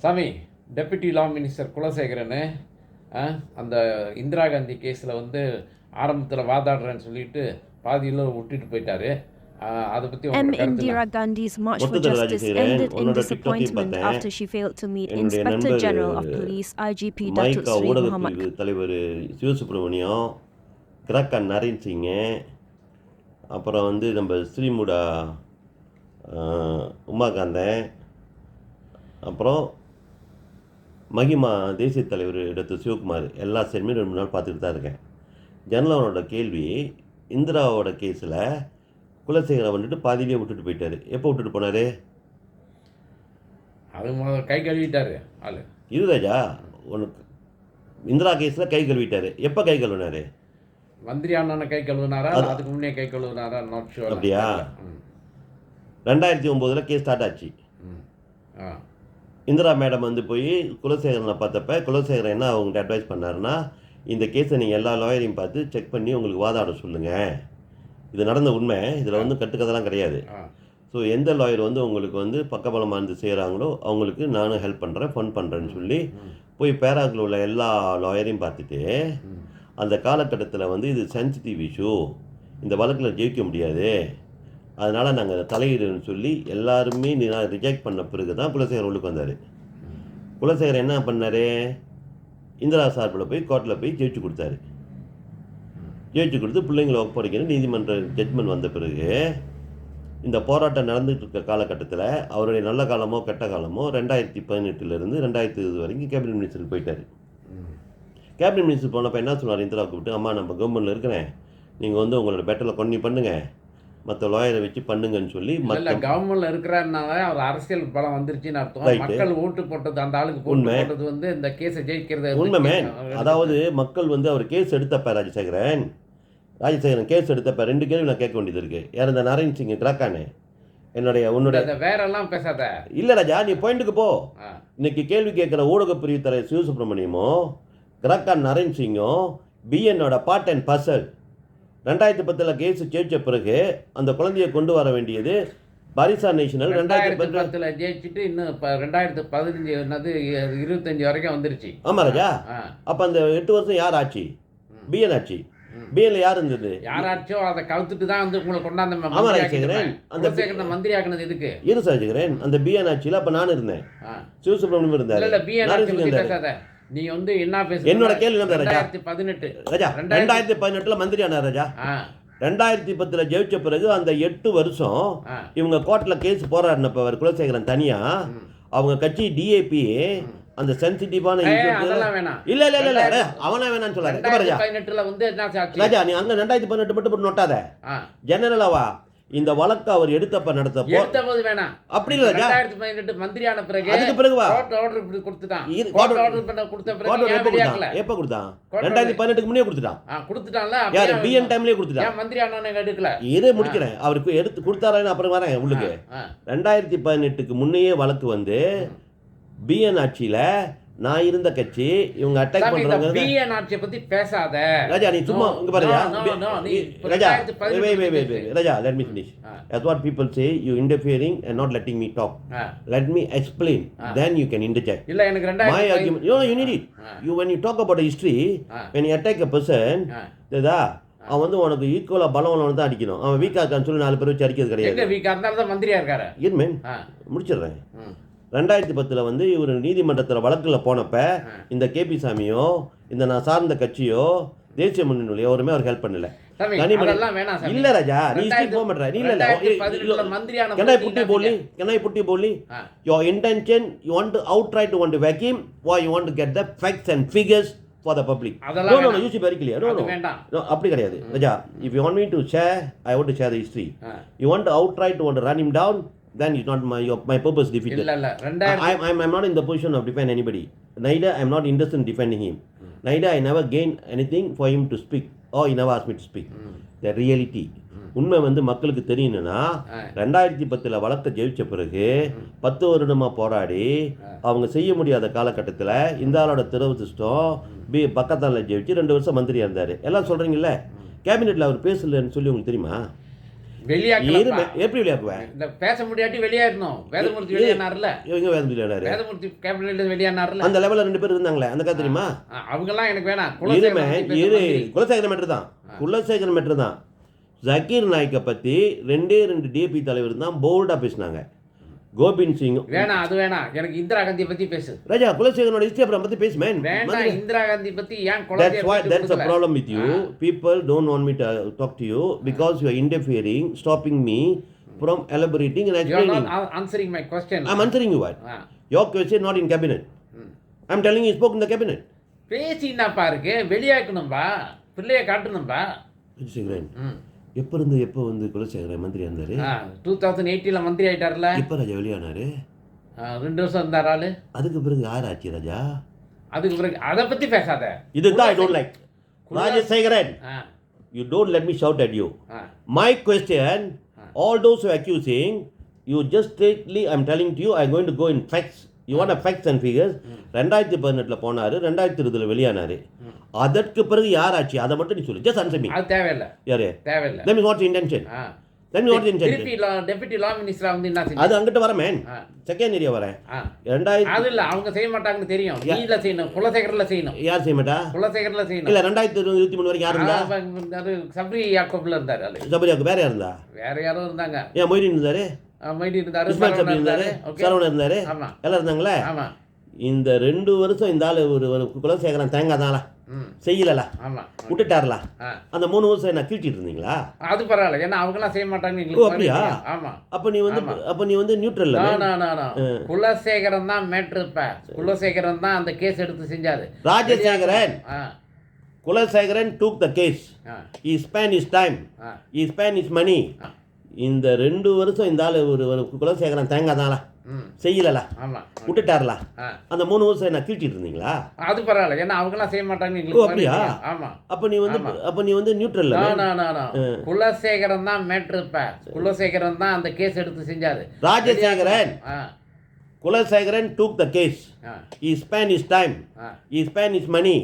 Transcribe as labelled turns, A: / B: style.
A: சாமி, டெப்யூட்டி லா மினிஸ்டர் குலசேகரன் அந்த இந்திரா காந்தி கேஸில் வந்து ஆரம்பத்தில் வாதாடுறேன்னு சொல்லிட்டு பாதியில் விட்டுட்டு போயிட்டாரு. அதை பற்றி உங்களோட கருத்து என்ன?
B: Indira Gandhi's march for
C: மொத்தத்தில்
B: justice
C: ராஜசேகரன்
B: ended in
C: உன்னோட டிக்டாக்கையும்
B: disappointment
C: பார்த்தேன்.
B: after she failed to meet
C: என்னுடைய
B: Inspector
C: நண்பர்
B: General of Police IGP Datuk
C: mica
B: Sri
C: ஊடக
B: Muhammad
C: பிரிவு தலைவர் சிவசுப்ரமணியம், கிராக்கன் நரேன் சிங்கு, அப்புறம் வந்து நம்ம ஸ்ரீமுடா உமாகாந்தன், அப்புறம் மகிமா தேசிய தலைவர் டாக்டர் சிவகுமார் எல்லா சேர்மையும் 2 நாள் பார்த்துட்டு தான் இருக்கேன். ஜெனரலோட கேள்வி, இந்திராவோட கேஸில் குலசேகரை வந்துட்டு பாதியிலே விட்டுட்டு போயிட்டாரு. எப்போ விட்டுட்டு போனார்?
A: அது கை கழுவிட்டாரு ஆளு.
C: இது ராஜா, உனக்கு இந்திரா கேஸில் கை கழுவிட்டாரு. எப்போ கை கழுவினார்?
A: மந்திரி அண்ணனை கை கழுவினாரா, அதுக்கு முன்னே கை கழுவினாரா? Not sure.
C: அப்படியா? 2009 கேஸ் ஸ்டார்ட் ஆச்சு. இந்திரா மேடம் வந்து போய் குலசேகரனை பார்த்தப்ப குலசேகரன் என்ன அவங்கள்ட்ட அட்வைஸ் பண்ணாருன்னா, இந்த கேஸை நீங்கள் எல்லா லாயரையும் பார்த்து செக் பண்ணி உங்களுக்கு வாதாட சொல்லுங்கள். இது நடந்த உண்மை, இதில் வந்து கட்டுக்கதெல்லாம் கிடையாது. ஸோ எந்த லாயர் வந்து உங்களுக்கு வந்து பக்கபலமாக இருந்து செய்கிறாங்களோ அவங்களுக்கு நானும் ஹெல்ப் பண்ணுறேன், ஃபண்ட் பண்ணுறேன்னு சொல்லி போய் பேராக்கில் உள்ள எல்லா லாயரையும் பார்த்துட்டு, அந்த காலகட்டத்தில் வந்து இது சென்சிட்டிவ் இஷ்யூ, இந்த வழக்கில் ஜெயிக்க முடியாது, அதனால் நாங்கள் தலையிடுன்னு சொல்லி எல்லாருமே ரிஜெக்ட் பண்ண பிறகு தான் குலசேகர் உள்ளுக்கு வந்தார். குலசேகர் என்ன பண்ணார்? இந்திரா சார்பில் போய் கோர்ட்டில் போய் ஜெயிச்சு கொடுத்தாரு. ஜெயிச்சு கொடுத்து பிள்ளைங்களை ஒப்படைக்கணும் நீதிமன்ற ஜட்மெண்ட் வந்த பிறகு இந்த போராட்டம் நடந்துகிட்டு இருக்க காலகட்டத்தில் அவருடைய நல்ல காலமோ கெட்ட காலமோ 2018 2020 வரைக்கும் கேபினட் மினிஸ்டருக்கு போயிட்டார். கேபினட் மினிஸ்டர் போனப்போ என்ன சொன்னார்? இந்திரா கூப்பிட்டு, அம்மா நம்ம கவர்மெண்ட்டில் இருக்கிறேன், நீங்கள் வந்து உங்களோட பெட்டலை கொண்டு பண்ணுங்கள், மற்ற லாயரை வச்சு பண்ணுங்கன்னு சொல்லி
A: கவர்மெண்ட்ல இருக்கிறனால அவர் அரசியல் பலம் வந்துருச்சுன்னு அர்த்தம். மக்கள் ஓட்டு போட்டது, அந்த ஆளுக்கு போட்டது வந்து இந்த கேஸை ஜெயிக்கிறது
C: உண்மை. அதாவது மக்கள் வந்து அவர் கேஸ் எடுத்தப்ப ராஜசேகரன் கேஸ் எடுத்தப்ப 2 கேள்வி நான் கேட்க வேண்டியது இருக்கு. யார்? இந்த நரேன் சிங் கிராக்கானே உன்னுடைய
A: வேற எல்லாம் பேசாத.
C: இல்ல ராஜா, நீ பாயிண்ட்டுக்கு போ. இன்னைக்கு கேள்வி கேட்கிற ஊடக பிரிவு தலைவர் சிவசுப்ரமணியமும் கிராக்கான் நரேன் சிங்கும் பிஎன்னோட பார்ட் அண்ட் பார்சல். 2010 கேஸ் ஜெயிச்ச பிறகு அந்த குழந்தையை கொண்டு வர வேண்டியது பாரிசா நேஷனல்
A: 2010 ஜெயிச்சுட்டு இன்னும் 2015 என்னது 25 வரைக்கும் வந்துருச்சு.
C: ஆமா ராஜா. அப்ப அந்த 8 வருஷம் யார் ஆச்சு? பிஎன் ஆட்சி. பிஎன்ல யார் இருந்தது?
A: யாராச்சோ அதை கவுத்துட்டு தான் வந்து உங்களை கொண்டாந்த மந்திரி ஆக்குனது எதுக்கு?
C: இரு ராஜசேகரன், அந்த பிஎன் ஆட்சியில் அப்ப நான் இருந்தேன், சிவசுப்ரமணியம் இருந்தார்.
A: நீ வந்து என்ன பேச?
C: என்னோட கேள்வி என்ன ராஜா?
A: 2018
C: மந்திரி ஆனார் ராஜா. 2010 ஜெயிச்ச பிறகு அந்த 8 வருஷம் இவங்க கோர்ட்ல கேஸ் போராடினப்ப குலசேகரன் தனியா அவங்க கட்சி டிஏபி அந்த சென்சிட்டிவான இல்ல அவனா வேணான்னு சொல்லாரு. ராஜா, நீ அங்க 2018 மட்டும் நோட்டாத, ஜெனரலாவா இந்த வழக்கு அவர் நடத்தப்போ
A: வேணாம்
C: அப்படி இல்ல.
A: 2018 மந்திரியான பிறகு
C: அதுக்கு பிறகு வா
A: ஆர்டர் கொடுத்துட்டான்.
C: எப்ப கொடுத்தான்? 2018 முன்னே கொடுத்துட்டான்ல. யாரு? பிஎன் டைம்லயே கொடுத்துட்டான்.
A: மந்திரியான எடுக்கல.
C: இதை முடிக்கிறேன். அவருக்கு எடுத்து கொடுத்தாரான்னு அப்புறம் வரேன் உள்ளுக்கு. 2018 முன்னையே வழக்கு வந்து பிஎன் ஆட்சியில நான் இருந்த கட்சி இவங்க அட்டாக் பண்றாங்க.
A: பிஎன் ஆட்சியை பத்தி பேசாத
C: ராஜா, நீ சும்மா இங்க பாருங்க ராஜா. ராஜா, let me finish. That's what people say, you interfering and not letting me talk. Let me explain, then you can interject.
A: இல்ல, எனக்கு 2000
C: my argument, you need it. You when you talk about a history, when you attack a person, அவன் வந்து உனக்கு ஈக்குவலா பலம் தான் அடிக்கணும். அவன் வீக்கா இருக்கான்னு சொல்லி 4 பேர் வச்சு அடிக்கிறது கிடையாது.
A: வீக்கா இருந்தாலும் தான் மந்திரியா இருக்காரு.
C: இருமேன் முடிச்சிடுறேன். 2010 வந்து இவர் நீதிமன்றத்தில் வழக்கில் போனப்ப இந்த கேபி சாமியோ இந்த நான் சார்ந்த கட்சியோ தேசிய முன்னணியோ யாருமே அவர் ஹெல்ப் பண்ணல. இல்ல ராஜா, நீ போக மாட்டேற. நீ இல்ல can I put you boldly? Your intention, you want to outright to want to vacuum, or you want to get the facts and figures for the public. No, you see very clear. No, அப்படி கிடையாது ராஜா. If you want me to share, I want to share the history. You want to outright to want to run him down, then it's not my purpose defeated. I'm not in the position of defend anybody. Neither I'm not interested in defending him. Neither I never gain anything for him to speak, or he never asked me to speak. The reality. உண்மை வந்து மக்களுக்கு தெரியணும்னா 2010 வழக்கை ஜெயிச்ச பிறகு 10 வருடமா போராடி அவங்க செய்ய முடியாத காலகட்டத்தில் இந்த ஆளோட துரதிர்ஷ்டம் பக்கத்தால ஜெயிச்சு 2 வருஷம் மந்திரியா இருந்தாரு. எல்லாம் சொல்றீங்கல்ல, கேபினெட்ல அவர் பேசலன்னு சொல்லி உங்களுக்கு தெரியுமா?
A: வெளியாக்கலாம்
C: எப்படி வெளியாக்குவேன்?
A: இந்த பேச முடியாட்டி வெளியாயிடணும். வேதமூர்த்தி வெளியானார்ல,
C: இவங்க வேதம் இல்லைனாரு
A: வேதமூர்த்தி கேபினெட்ல வெளியானார்ல,
C: அந்த லெவலில் 2 பேர் இருந்தாங்களே, அந்த கதை தெரியுமா?
A: அவங்கெல்லாம் எனக்கு வேணாம்.
C: இருமே குலசேகரன் மேட்ரு தான், குலசேகரன் மேட்ரு தான். ஜக்கீர் நாய்க்கை பற்றி 2 டிஏபி தலைவர் தான் போல்டாக பேசினாங்க. கோபிந்த் சிங்
A: வேணாம், அது வேணாம். எனக்கு இந்திரா காந்தி பத்தி பேசு.
C: ராஜா குலசேகரனோட ஹிஸ்டரி அப்புறம் பற்றி பேசுமேன்.
A: வேண்டாம், இந்திரா காந்தி பத்தி ஏன்
C: That's a problem with you. People don't want me to talk to you because you are interfering, stopping me from elaborating and
A: You are
C: explaining.
A: not answering my question.
C: I'm answering you what? Your question not in cabinet. I'm telling you, he spoke in the cabinet.
A: பேசினாப்பா இருக்கு, வெளியாக்கணும்பா, பிள்ளைய காட்டணும்பா.
C: குலசேகரன் எப்போ இருந்து எப்போ வந்து குலசேகரன் மந்திரி இருந்தாரு?
A: 2018 மந்திரி ஆயிட்டார்ல.
C: இப்போ ராஜா வெளியானாரு.
A: 2 வருஷம் இருந்தார் ஆளு.
C: அதுக்கு பிறகு யார் ஆச்சு ராஜா?
A: அதுக்கு பிறகு அதை பத்தி பேசாத.
C: இதுதான் I don't like. Rajasekaran, you don't let me shout at you. My question, all those who are accusing, you just straightly, I'm telling to you, I'm going to go in facts. You want a facts and figures. 2018 போனாரு, 2020 வெளியானாரு. அதற்கு பிறகு யார் ஆச்சு அதை மட்டும் நீ சொல்லு. Just answer me.
A: அது தேவையில்லை.
C: யாரு?
A: தேவையில்லை.
C: Let me what's the intention? Let me what's the intention?
A: திருப்பி டெபுட்டி லா மினிஸ்டரா வந்து என்ன செஞ்சு?
C: அது அங்கிட்ட வரேன் மேன். செகண்ட் ஏரியா வரேன். 2000
A: அது இல்ல, அவங்க செய்ய மாட்டாங்கன்னு தெரியும். நீல செய்யணும், குலசேகர்ல செய்யணும்.
C: யார் செய்ய மாட்டா?
A: குலசேகர்ல செய்யணும்.
C: இல்ல 2023 வரைக்கும் யார் இருந்தா?
A: அது சப்ரி யாக்கோப்ல இருந்தாரு ஆளு.
C: சபரியாக்கு வேற யார் இருந்தா?
A: வேற யாரோ இருந்தாங்க.
C: ஏன் மொய்தீன் இருந்தாரு?
A: மைடி இருந்தாரு,
C: உஸ்மான் சப்ரி இருந்தாரு, சரவணன் இருந்தாரு,
A: ஆமா
C: எல்லாம் இருந்தாங்களே.
A: ஆமா.
C: இந்த 2 வருஷம் இந்த ஆளு ஒரு குலசேகரன் தேங்காய் தாங்களா செய்யலல,
A: ஆமா
C: விட்டுட்டார்ல. அந்த 3 வருஷம் என்ன கீழ்ச்சிட்டு இருந்தீங்களா?
A: அது பரவாயில்ல, ஏன்னா அவங்க எல்லாம் செய்ய மாட்டாங்க.
C: ஓ
A: எங்களுக்கு
C: அப்படியா?
A: ஆமா.
C: அப்ப நீ வந்து நியூட்ரல்.
A: குலசேகரன் தான் மேட்ரு. இப்ப குலசேகரன் தான் அந்த கேஸ் எடுத்து செஞ்சாரு.
C: Rajasekaran, Kulasekaran took the case. He spent his time. He spent his money. இந்த 2 வருஷம் இந்த ஆளு ஒரு குலசேகரன் தேங்காய் தாங்களா செய்யலல,
A: ஆமா
C: விட்டுட்டார்ல. அந்த 3 வருஷம் என்ன கீழ்ச்சிட்டு இருந்தீங்களா?
A: அது பரவாயில்ல, ஏன்னா அவங்க எல்லாம் செய்ய மாட்டாங்க.
C: ஓ
A: எங்களுக்கு
C: அப்படியா?
A: ஆமா.
C: அப்ப நீ வந்து நியூட்ரல்.
A: குலசேகரன் தான் மேட்ரு. இப்ப குலசேகரன் தான் அந்த கேஸ் எடுத்து செஞ்சாரு.
C: Rajasekaran, Kulasekaran took the case. He spent his time. He spent his money.